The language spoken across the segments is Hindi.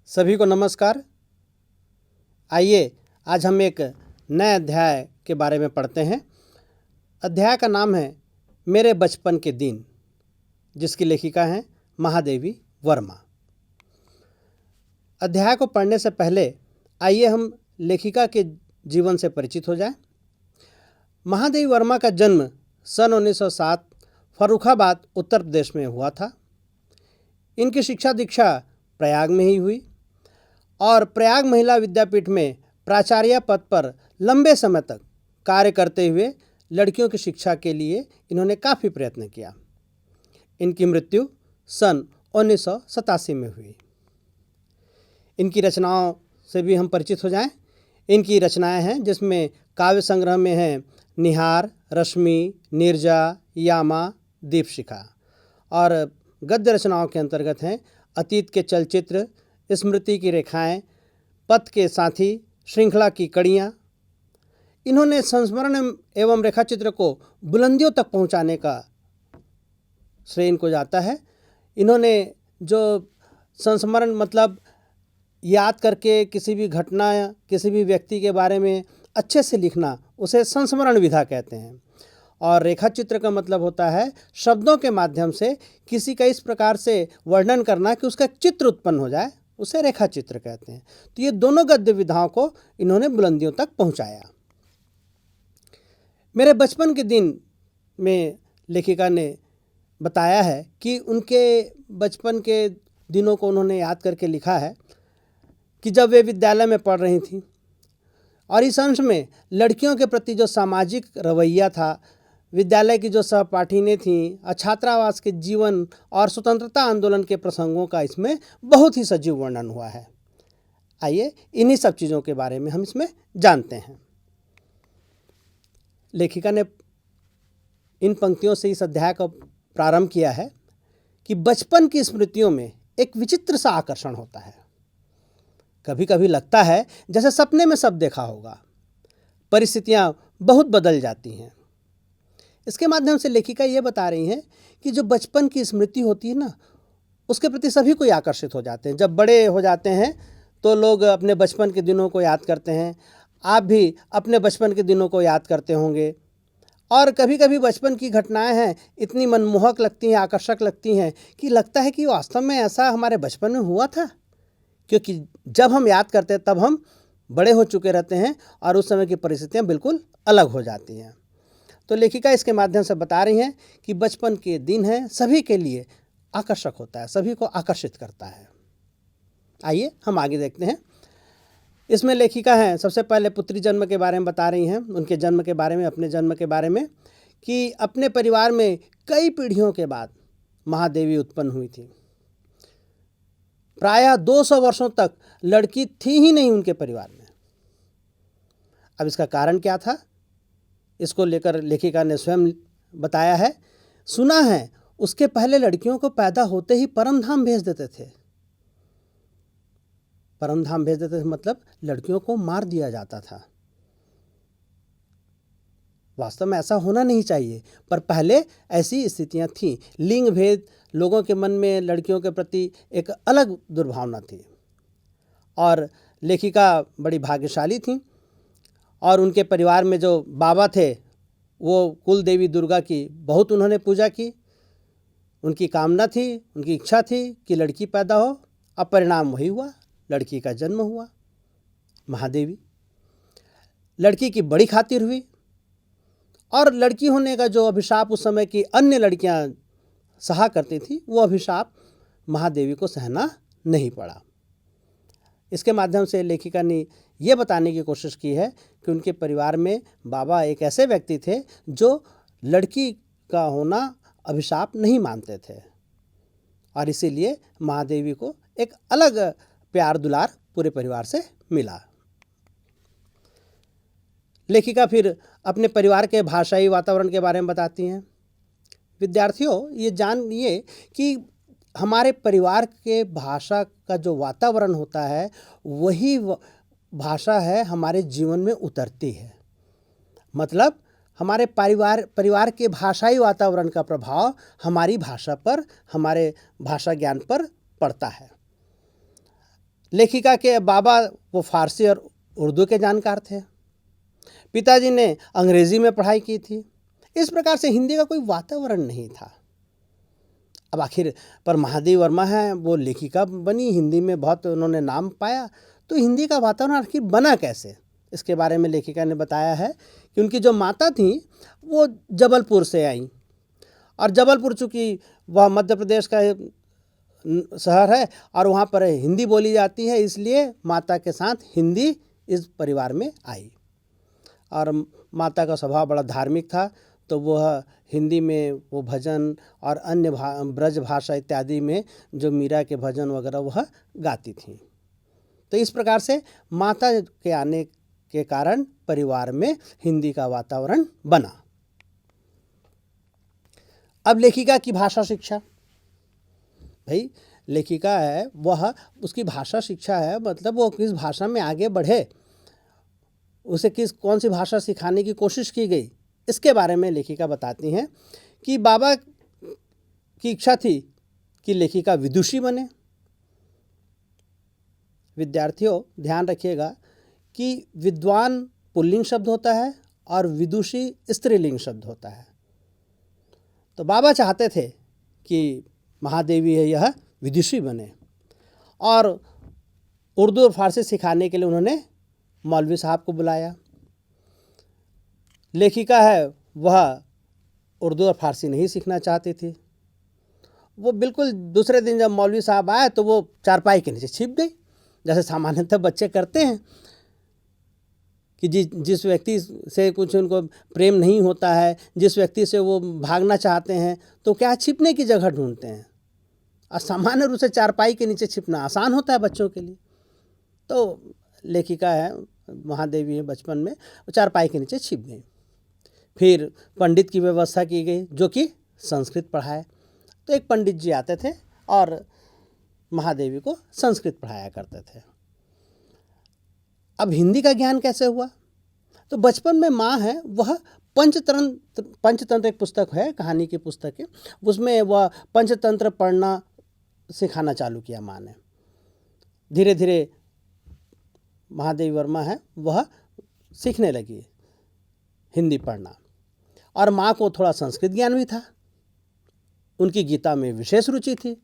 सभी को नमस्कार। आइए आज हम एक नए अध्याय के बारे में पढ़ते हैं। अध्याय का नाम है मेरे बचपन के दिन, जिसकी लेखिका हैं महादेवी वर्मा। अध्याय को पढ़ने से पहले आइए हम लेखिका के जीवन से परिचित हो जाएं। महादेवी वर्मा का जन्म सन 1907 फर्रुखाबाद उत्तर प्रदेश में हुआ था। इनकी शिक्षा दीक्षा प्रयाग में ही हुई और प्रयाग महिला विद्यापीठ में प्राचार्य पद पर लंबे समय तक कार्य करते हुए लड़कियों की शिक्षा के लिए इन्होंने काफ़ी प्रयत्न किया। इनकी मृत्यु सन 1987 में हुई। इनकी रचनाओं से भी हम परिचित हो जाएं। इनकी रचनाएं हैं जिसमें काव्य संग्रह में हैं निहार, रश्मि, नीरजा, यामा, दीपशिखा, और गद्य रचनाओं के अंतर्गत हैं अतीत के चलचित्र, स्मृति की रेखाएं, पथ के साथी, श्रृंखला की कड़ियाँ। इन्होंने संस्मरण एवं रेखाचित्र को बुलंदियों तक पहुंचाने का श्रेय इनको जाता है। इन्होंने जो संस्मरण मतलब याद करके किसी भी घटना या किसी भी व्यक्ति के बारे में अच्छे से लिखना, उसे संस्मरण विधा कहते हैं। और रेखाचित्र का मतलब होता है शब्दों के माध्यम से किसी का इस प्रकार से वर्णन करना कि उसका चित्र उत्पन्न हो जाए, उसे रेखाचित्र कहते हैं। तो ये दोनों गद्य विधाओं को इन्होंने बुलंदियों तक पहुंचाया। मेरे बचपन के दिन में लेखिका ने बताया है कि उनके बचपन के दिनों को उन्होंने याद करके लिखा है कि जब वे विद्यालय में पढ़ रही थीं और इस अंश में लड़कियों के प्रति जो सामाजिक रवैया था, विद्यालय की जो सहपाठिनी थीं और छात्रावास के जीवन और स्वतंत्रता आंदोलन के प्रसंगों का इसमें बहुत ही सजीव वर्णन हुआ है। आइए इन्हीं सब चीज़ों के बारे में हम इसमें जानते हैं। लेखिका ने इन पंक्तियों से इस अध्याय का प्रारंभ किया है कि बचपन की स्मृतियों में एक विचित्र सा आकर्षण होता है। कभी कभी लगता है जैसे सपने में सब देखा होगा। परिस्थितियां बहुत बदल जाती हैं। इसके माध्यम से लेखिका ये बता रही हैं कि जो बचपन की स्मृति होती है ना, उसके प्रति सभी कोई आकर्षित हो जाते हैं। जब बड़े हो जाते हैं तो लोग अपने बचपन के दिनों को याद करते हैं। आप भी अपने बचपन के दिनों को याद करते होंगे। और कभी कभी बचपन की घटनाएं हैं इतनी मनमोहक लगती हैं, आकर्षक लगती हैं कि लगता है कि वास्तव में ऐसा हमारे बचपन में हुआ था। क्योंकि जब हम याद करते हैं तब हम बड़े हो चुके रहते हैं और उस समय की परिस्थितियां बिल्कुल अलग हो जाती हैं। तो लेखिका इसके माध्यम से बता रही हैं कि बचपन के दिन हैं सभी के लिए आकर्षक होता है, सभी को आकर्षित करता है। आइए हम आगे देखते हैं। इसमें लेखिका हैं सबसे पहले पुत्री जन्म के बारे में बता रही हैं, उनके जन्म के बारे में, अपने जन्म के बारे में, कि अपने परिवार में कई पीढ़ियों के बाद महादेवी उत्पन्न हुई थी। प्रायः 200 वर्षों तक लड़की थी ही नहीं उनके परिवार में। अब इसका कारण क्या था, इसको लेकर लेखिका ने स्वयं बताया है। सुना है उसके पहले लड़कियों को पैदा होते ही परमधाम भेज देते थे। परमधाम भेज देते थे मतलब लड़कियों को मार दिया जाता था। वास्तव में ऐसा होना नहीं चाहिए, पर पहले ऐसी स्थितियां थीं। लिंग भेद, लोगों के मन में लड़कियों के प्रति एक अलग दुर्भावना थी। और लेखिका बड़ी भाग्यशाली थीं और उनके परिवार में जो बाबा थे वो कुल देवी दुर्गा की बहुत उन्होंने पूजा की। उनकी कामना थी, उनकी इच्छा थी कि लड़की पैदा हो। अब परिणाम वही हुआ, लड़की का जन्म हुआ, महादेवी। लड़की की बड़ी खातिर हुई और लड़की होने का जो अभिशाप उस समय की अन्य लड़कियां सहा करती थी, वो अभिशाप महादेवी को सहना नहीं पड़ा। इसके माध्यम से लेखिका ने ये बताने की कोशिश की है कि उनके परिवार में बाबा एक ऐसे व्यक्ति थे जो लड़की का होना अभिशाप नहीं मानते थे और इसीलिए महादेवी को एक अलग प्यार दुलार पूरे परिवार से मिला। लेखिका फिर अपने परिवार के भाषाई वातावरण के बारे में बताती हैं। विद्यार्थियों, ये जानिए कि हमारे परिवार के भाषा का जो वातावरण होता है वही भाषा है हमारे जीवन में उतरती है। मतलब हमारे परिवार के भाषाई वातावरण का प्रभाव हमारी भाषा पर, हमारे भाषा ज्ञान पर पड़ता है। लेखिका के बाबा वो फारसी और उर्दू के जानकार थे। पिताजी ने अंग्रेजी में पढ़ाई की थी। इस प्रकार से हिंदी का कोई वातावरण नहीं था। अब आखिर पर महादेवी वर्मा हैं, वो लेखिका बनी, हिंदी में बहुत उन्होंने नाम पाया, तो हिंदी का वातावरण आखिर बना कैसे? इसके बारे में लेखिका ने बताया है कि उनकी जो माता थी वो जबलपुर से आई, और जबलपुर चूँकि वह मध्य प्रदेश का शहर है और वहाँ पर हिंदी बोली जाती है, इसलिए माता के साथ हिंदी इस परिवार में आई। और माता का स्वभाव बड़ा धार्मिक था, तो वह हिंदी में वो भजन और अन्य ब्रज भाषा इत्यादि में जो मीरा के भजन वगैरह वह गाती थीं। तो इस प्रकार से माता के आने के कारण परिवार में हिंदी का वातावरण बना। अब लेखिका की भाषा शिक्षा, भाई लेखिका है वह, उसकी भाषा शिक्षा है, मतलब वो किस भाषा में आगे बढ़े, उसे कौन सी भाषा सिखाने की कोशिश की गई, इसके बारे में लेखिका बताती हैं कि बाबा की इच्छा थी कि लेखिका विदुषी बने। विद्यार्थियों ध्यान रखिएगा कि विद्वान पुल्लिंग शब्द होता है और विदुषी स्त्रीलिंग शब्द होता है। तो बाबा चाहते थे कि महादेवी है यह विदुषी बने, और उर्दू और फारसी सिखाने के लिए उन्होंने मौलवी साहब को बुलाया। लेखिका है वह उर्दू और फारसी नहीं सीखना चाहती थी। वो बिल्कुल दूसरे दिन जब मौलवी साहब आए तो वो चारपाई के नीचे छिप गई, जैसे सामान्यतः बच्चे करते हैं कि जिस व्यक्ति से कुछ उनको प्रेम नहीं होता है, जिस व्यक्ति से वो भागना चाहते हैं, तो क्या छिपने की जगह ढूंढते हैं। और सामान्य रूप से चारपाई के नीचे छिपना आसान होता है बच्चों के लिए। तो लेखिका है महादेवी है, बचपन में वो चारपाई के नीचे छिप गई। फिर पंडित की व्यवस्था की गई जो कि संस्कृत पढ़ाए। तो एक पंडित जी आते थे और महादेवी को संस्कृत पढ़ाया करते थे। अब हिंदी का ज्ञान कैसे हुआ? तो बचपन में माँ है वह पंचतंत्र एक पुस्तक है, कहानी की पुस्तक है, उसमें वह पंचतंत्र पढ़ना सिखाना चालू किया माँ ने। धीरे धीरे महादेवी वर्मा है वह सीखने लगी हिंदी पढ़ना, और माँ को थोड़ा संस्कृत ज्ञान भी था। उनकी गीता में विशेष रुचि थी,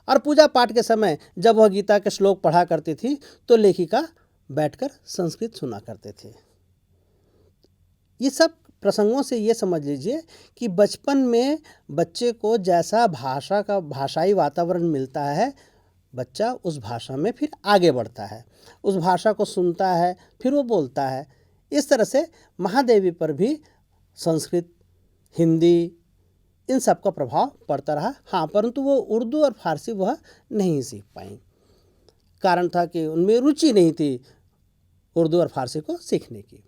और पूजा पाठ के समय जब वह गीता के श्लोक पढ़ा करती थी तो लेखिका बैठकर संस्कृत सुना करते थे। ये सब प्रसंगों से ये समझ लीजिए कि बचपन में बच्चे को जैसा भाषाई वातावरण मिलता है, बच्चा उस भाषा में फिर आगे बढ़ता है, उस भाषा को सुनता है, फिर वो बोलता है। इस तरह से महादेवी पर भी संस्कृत, हिंदी, इन सब का प्रभाव पड़ता रहा। हाँ, परंतु वो उर्दू और फारसी वह नहीं सीख पाई। कारण था कि उनमें रुचि नहीं थी उर्दू और फारसी को सीखने की।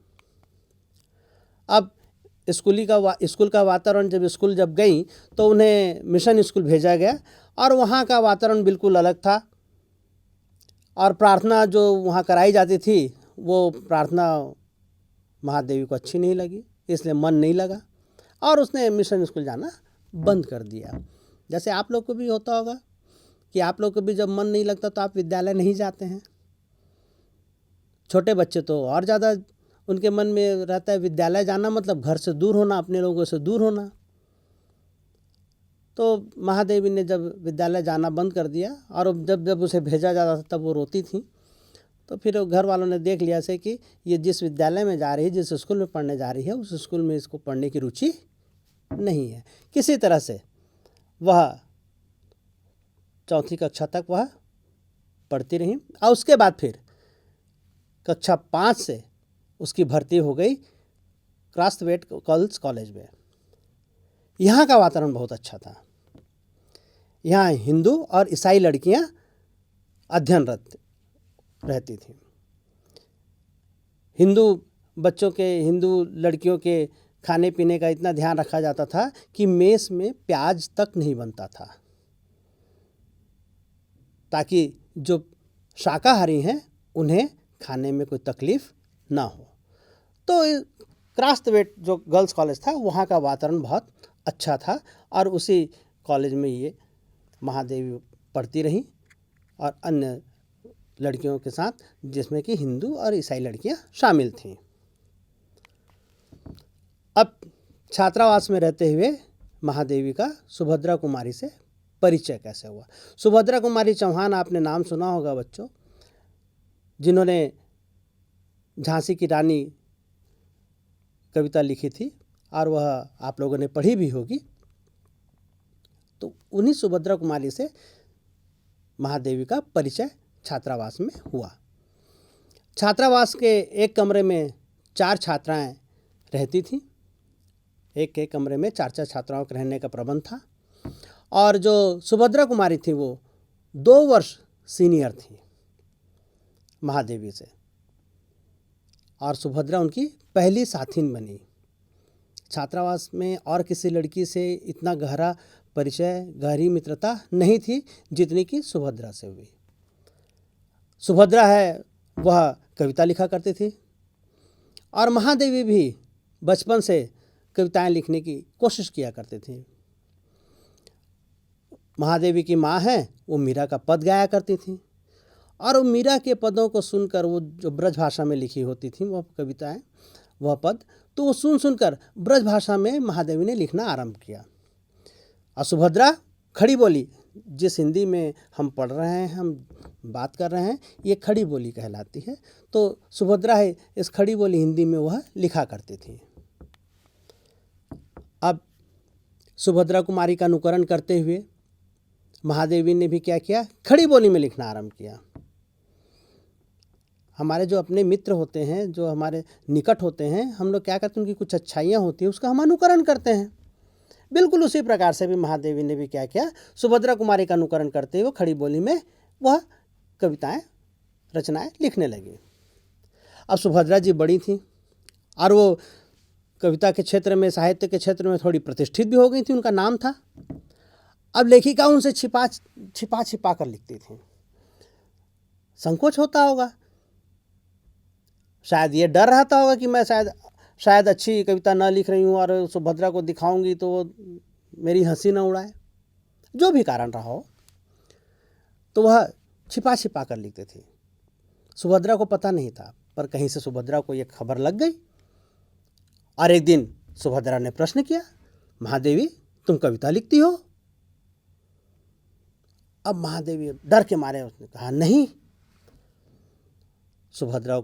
अब स्कूल का वातावरण, जब स्कूल गई तो उन्हें मिशन स्कूल भेजा गया, और वहाँ का वातावरण बिल्कुल अलग था। और प्रार्थना जो वहाँ कराई जाती थी वो प्रार्थना महादेवी को अच्छी नहीं लगी, इसलिए मन नहीं लगा और उसने मिशन स्कूल जाना बंद कर दिया। जैसे आप लोग को भी होता होगा कि आप लोग को भी जब मन नहीं लगता तो आप विद्यालय नहीं जाते हैं। छोटे बच्चे तो और ज़्यादा उनके मन में रहता है विद्यालय जाना मतलब घर से दूर होना, अपने लोगों से दूर होना। तो महादेवी ने जब विद्यालय जाना बंद कर दिया और जब उसे भेजा जाता था तब वो रोती थी। तो फिर घर वालों ने देख लिया से कि ये जिस विद्यालय में जा रही है, जिस स्कूल में पढ़ने जा रही है, उस स्कूल में इसको पढ़ने की रुचि नहीं है। किसी तरह से वह चौथी कक्षा तक वह पढ़ती रही, और उसके बाद फिर कक्षा 5 से उसकी भर्ती हो गई क्रास्थवेट गर्ल्स कॉलेज में। यहाँ का वातावरण बहुत अच्छा था। यहाँ हिंदू और ईसाई लड़कियाँ अध्ययनरत रहती थीं। हिंदू लड़कियों के खाने पीने का इतना ध्यान रखा जाता था कि मेस में प्याज तक नहीं बनता था, ताकि जो शाकाहारी हैं उन्हें खाने में कोई तकलीफ ना हो। तो क्रास्थवेट जो गर्ल्स कॉलेज था वहाँ का वातावरण बहुत अच्छा था, और उसी कॉलेज में ये महादेवी पढ़ती रहीं और अन्य लड़कियों के साथ, जिसमें कि हिंदू और ईसाई लड़कियां शामिल थीं। अब छात्रावास में रहते हुए महादेवी का सुभद्रा कुमारी से परिचय कैसे हुआ। सुभद्रा कुमारी चौहान आपने नाम सुना होगा बच्चों, जिन्होंने झांसी की रानी कविता लिखी थी और वह आप लोगों ने पढ़ी भी होगी। तो उन्हीं सुभद्रा कुमारी से महादेवी का परिचय छात्रावास में हुआ। छात्रावास के एक कमरे में 4 छात्राएं रहती थीं। एक कमरे में 4 छात्राओं के रहने का प्रबंध था। और जो सुभद्रा कुमारी थी वो 2 वर्ष सीनियर थी महादेवी से, और सुभद्रा उनकी पहली साथिन बनी। छात्रावास में और किसी लड़की से इतना गहरा परिचय, गहरी मित्रता नहीं थी जितनी कि सुभद्रा से हुई। सुभद्रा है वह कविता लिखा करती थी और महादेवी भी बचपन से कविताएं लिखने की कोशिश किया करती थी। महादेवी की माँ है वो मीरा का पद गाया करती थी और मीरा के पदों को सुनकर, वो जो ब्रज भाषा में लिखी होती थी वह कविताएं, वह पद, तो वो सुनकर ब्रज भाषा में महादेवी ने लिखना आरंभ किया। और सुभद्रा खड़ी बोली, जिस हिंदी में हम पढ़ रहे हैं, हम बात कर रहे हैं, ये खड़ी बोली कहलाती है। तो सुभद्रा है इस खड़ी बोली हिंदी में वह लिखा करती थी। अब सुभद्रा कुमारी का अनुकरण करते हुए महादेवी ने भी क्या किया, खड़ी बोली में लिखना आरंभ किया। हमारे जो अपने मित्र होते हैं, जो हमारे निकट होते हैं, हम लोग क्या करते हैं, उनकी कुछ अच्छाइयाँ होती हैं उसका हम अनुकरण करते हैं। बिल्कुल उसी प्रकार से भी महादेवी ने भी क्या किया, सुभद्रा कुमारी का अनुकरण करते हुए खड़ी बोली में वह कविताएं, रचनाएं लिखने लगी। अब सुभद्रा जी बड़ी थी और वो कविता के क्षेत्र में, साहित्य के क्षेत्र में थोड़ी प्रतिष्ठित भी हो गई थी, उनका नाम था। अब लेखिका उनसे छिपा कर लिखती थी। संकोच होता होगा, शायद ये डर रहता होगा कि मैं शायद अच्छी कविता न लिख रही हूँ और सुभद्रा को दिखाऊंगी तो वो मेरी हंसी न उड़ाए, जो भी कारण रहा हो। तो वह छिपा कर लिखते थे। सुभद्रा को पता नहीं था, पर कहीं से सुभद्रा को यह खबर लग गई और एक दिन सुभद्रा ने प्रश्न किया, महादेवी तुम कविता लिखती हो? अब महादेवी डर के मारे उसने कहा नहीं। सुभद्रा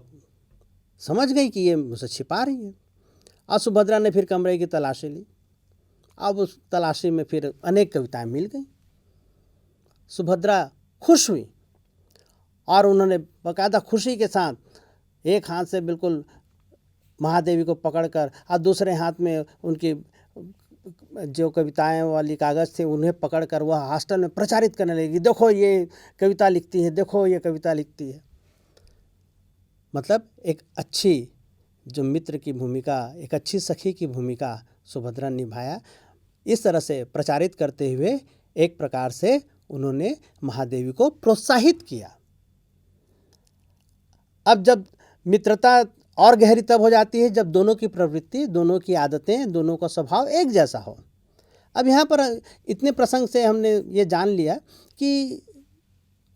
समझ गई कि ये मुझसे छिपा रही है। और सुभद्रा ने फिर कमरे की तलाशी ली। अब उस तलाशी में फिर अनेक कविताएं मिल गई। सुभद्रा खुश हुई और उन्होंने बाकायदा खुशी के साथ एक हाथ से बिल्कुल महादेवी को पकड़कर और दूसरे हाथ में उनकी जो कविताएं वाली कागज़ थे उन्हें पकड़कर वह हॉस्टल में प्रचारित करने लगी, देखो ये कविता लिखती है, देखो ये कविता लिखती है। मतलब एक अच्छी जो मित्र की भूमिका, एक अच्छी सखी की भूमिका सुभद्रा ने निभाया। इस तरह से प्रचारित करते हुए एक प्रकार से उन्होंने महादेवी को प्रोत्साहित किया। अब जब मित्रता और गहरी तब हो जाती है जब दोनों की प्रवृत्ति, दोनों की आदतें, दोनों का स्वभाव एक जैसा हो। अब यहाँ पर इतने प्रसंग से हमने ये जान लिया कि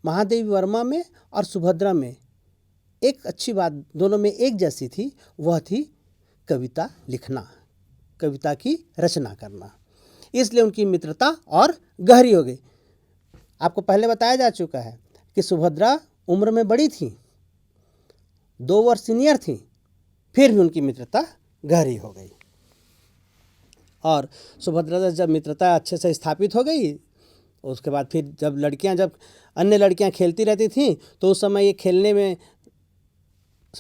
महादेवी वर्मा में और सुभद्रा में एक अच्छी बात दोनों में एक जैसी थी, वह थी कविता लिखना, कविता की रचना करना। इसलिए उनकी मित्रता और गहरी हो गई। आपको पहले बताया जा चुका है कि सुभद्रा उम्र में बड़ी थी, 2 वर्ष सीनियर थी, फिर भी उनकी मित्रता गहरी हो गई। और सुभद्रा से जब मित्रता अच्छे से स्थापित हो गई, उसके बाद फिर जब अन्य लड़कियां खेलती रहती थीं तो उस समय ये खेलने में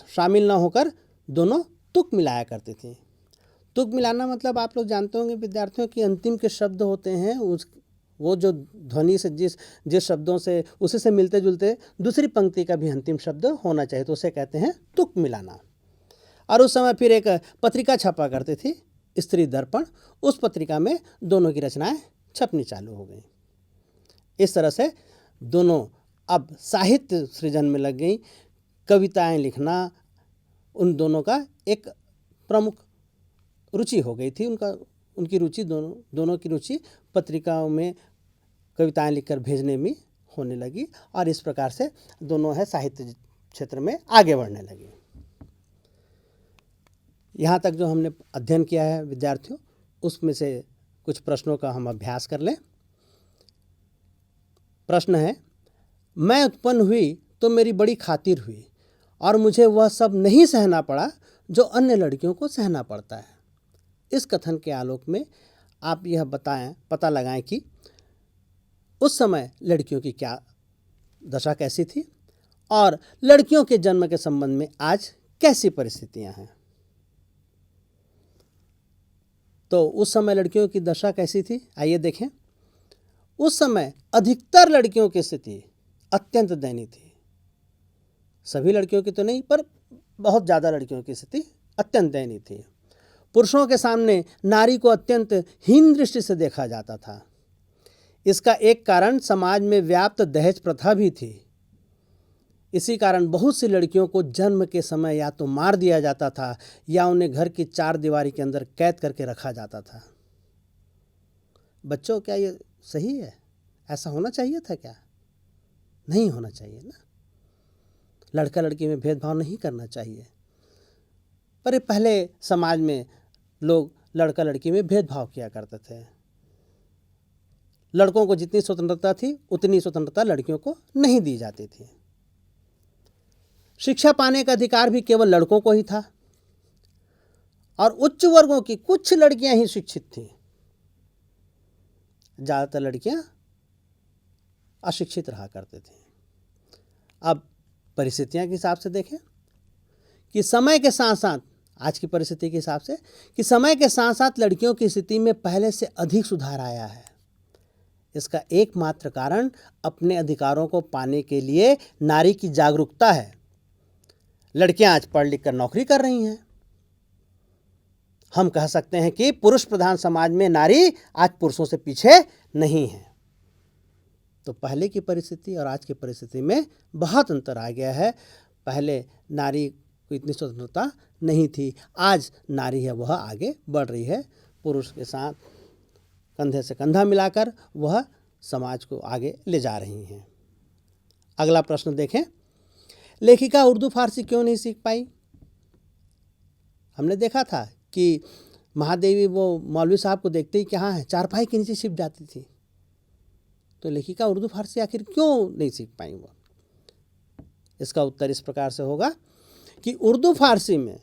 शामिल न होकर दोनों तुक मिलाया करती थीं। तुक मिलाना मतलब आप लोग जानते होंगे विद्यार्थियों कि अंतिम के शब्द होते हैं, वो जो ध्वनि से जिस शब्दों से उसी से मिलते जुलते दूसरी पंक्ति का भी अंतिम शब्द होना चाहिए, तो उसे कहते हैं तुक मिलाना। और उस समय फिर एक पत्रिका छपा करती थी, स्त्री दर्पण, उस पत्रिका में दोनों की रचनाएं छपनी चालू हो गई। इस तरह से दोनों अब साहित्य सृजन में लग गई। कविताएं लिखना उन दोनों का एक प्रमुख रुचि हो गई थी। उनकी रुचि दोनों की रुचि पत्रिकाओं में कविताएं लिखकर भेजने में होने लगी और इस प्रकार से दोनों है साहित्य क्षेत्र में आगे बढ़ने लगी। यहाँ तक जो हमने अध्ययन किया है विद्यार्थियों, उसमें से कुछ प्रश्नों का हम अभ्यास कर लें। प्रश्न है, मैं उत्पन्न हुई तो मेरी बड़ी खातिर हुई और मुझे वह सब नहीं सहना पड़ा जो अन्य लड़कियों को सहना पड़ता है। इस कथन के आलोक में आप यह पता लगाएं कि उस समय लड़कियों की क्या दशा कैसी थी और लड़कियों के जन्म के संबंध में आज कैसी परिस्थितियां हैं। तो उस समय लड़कियों की दशा कैसी थी, आइए देखें। उस समय अधिकतर लड़कियों की स्थिति अत्यंत दयनीय थी। सभी लड़कियों की तो नहीं, पर बहुत ज़्यादा लड़कियों की स्थिति अत्यंत दयनीय थी। पुरुषों के सामने नारी को अत्यंत हीन दृष्टि से देखा जाता था। इसका एक कारण समाज में व्याप्त दहेज प्रथा भी थी। इसी कारण बहुत सी लड़कियों को जन्म के समय या तो मार दिया जाता था या उन्हें घर की चार दीवारी के अंदर कैद करके रखा जाता था। बच्चों, क्या ये सही है? ऐसा होना चाहिए था क्या? नहीं होना चाहिए ना। लड़का लड़की में भेदभाव नहीं करना चाहिए। पर ये पहले समाज में लोग लड़का लड़की में भेदभाव किया करते थे। लड़कों को जितनी स्वतंत्रता थी उतनी स्वतंत्रता लड़कियों को नहीं दी जाती थी। शिक्षा पाने का अधिकार भी केवल लड़कों को ही था और उच्च वर्गों की कुछ लड़कियां ही शिक्षित थीं। ज़्यादातर लड़कियां अशिक्षित रहा करते थे। अब परिस्थितियां के हिसाब से देखें कि समय के साथ साथ, आज की परिस्थिति के हिसाब से, कि समय के साथ साथ लड़कियों की स्थिति में पहले से अधिक सुधार आया है। इसका एकमात्र कारण अपने अधिकारों को पाने के लिए नारी की जागरूकता है। लड़कियां आज पढ़ लिख कर नौकरी कर रही हैं। हम कह सकते हैं कि पुरुष प्रधान समाज में नारी आज पुरुषों से पीछे नहीं है। तो पहले की परिस्थिति और आज की परिस्थिति में बहुत अंतर आ गया है। पहले नारी को इतनी स्वतंत्रता नहीं थी, आज नारी है वह आगे बढ़ रही है। पुरुष के साथ कंधे से कंधा मिलाकर वह समाज को आगे ले जा रही हैं। अगला प्रश्न देखें, लेखिका उर्दू फारसी क्यों नहीं सीख पाई? हमने देखा था कि महादेवी वो मौलवी साहब को देखते ही कहाँ है, चारपाई के नीचे छिप जाती थी। तो लेखिका उर्दू फारसी आखिर क्यों नहीं सीख पाई वो? इसका उत्तर इस प्रकार से होगा कि उर्दू फारसी में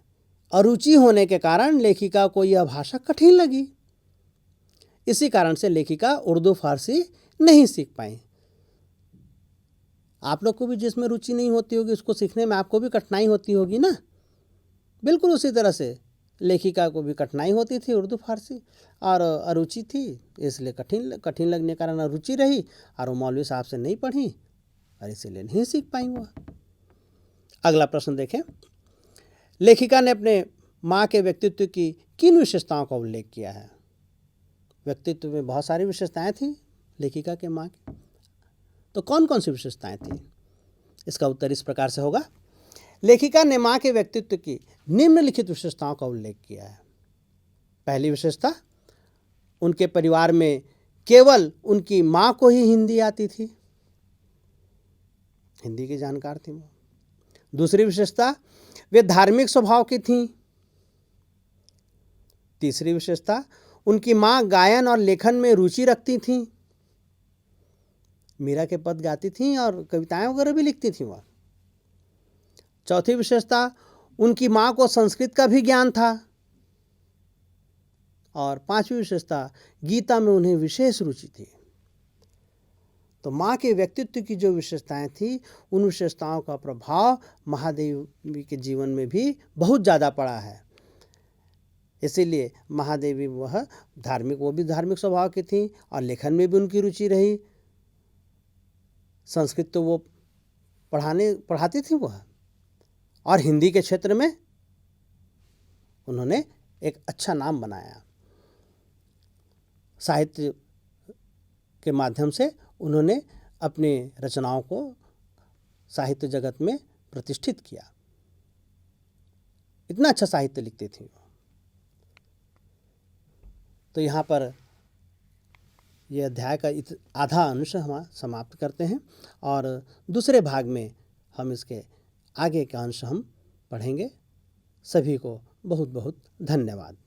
अरुचि होने के कारण लेखिका को यह भाषा कठिन लगी। इसी कारण से लेखिका उर्दू फारसी नहीं सीख पाई। आप लोग को भी जिसमें रुचि नहीं होती होगी उसको सीखने में आपको भी कठिनाई होती होगी ना। बिल्कुल उसी तरह से लेखिका को भी कठिनाई होती थी उर्दू फारसी, और अरुचि थी इसलिए कठिन लगने के कारण अरुचि रही और वो मौलवी साहब से नहीं पढ़ी और इसीलिए नहीं सीख पाई वो। अगला प्रश्न देखें, लेखिका ने अपने माँ के व्यक्तित्व की किन विशेषताओं का उल्लेख किया है? व्यक्तित्व में बहुत सारी विशेषताएं थी लेखिका के माँ की, तो कौन कौन सी विशेषताएं थी? इसका उत्तर इस प्रकार से होगा, लेखिका ने माँ के व्यक्तित्व की निम्नलिखित विशेषताओं का उल्लेख किया है। पहली विशेषता, उनके परिवार में केवल उनकी माँ को ही हिंदी आती थी, हिंदी की जानकार थी वो। दूसरी विशेषता, वे धार्मिक स्वभाव की थीं। तीसरी विशेषता, उनकी माँ गायन और लेखन में रुचि रखती थीं, मीरा के पद गाती थीं और कविताएं वगैरह भी लिखती थीं वह। चौथी विशेषता, उनकी माँ को संस्कृत का भी ज्ञान था। और पांचवी विशेषता, गीता में उन्हें विशेष रुचि थी। तो माँ के व्यक्तित्व की जो विशेषताएं थी, उन विशेषताओं का प्रभाव महादेवी के जीवन में भी बहुत ज़्यादा पड़ा है। इसीलिए महादेवी वो भी धार्मिक स्वभाव की थी और लेखन में भी उनकी रुचि रही। संस्कृत तो वो पढ़ाती थी वह, और हिंदी के क्षेत्र में उन्होंने एक अच्छा नाम बनाया। साहित्य के माध्यम से उन्होंने अपने रचनाओं को साहित्य जगत में प्रतिष्ठित किया। इतना अच्छा साहित्य लिखती थी। तो यहाँ पर ये अध्याय का आधा अंश हम समाप्त करते हैं और दूसरे भाग में हम इसके आगे का अंश हम पढ़ेंगे। सभी को बहुत बहुत धन्यवाद।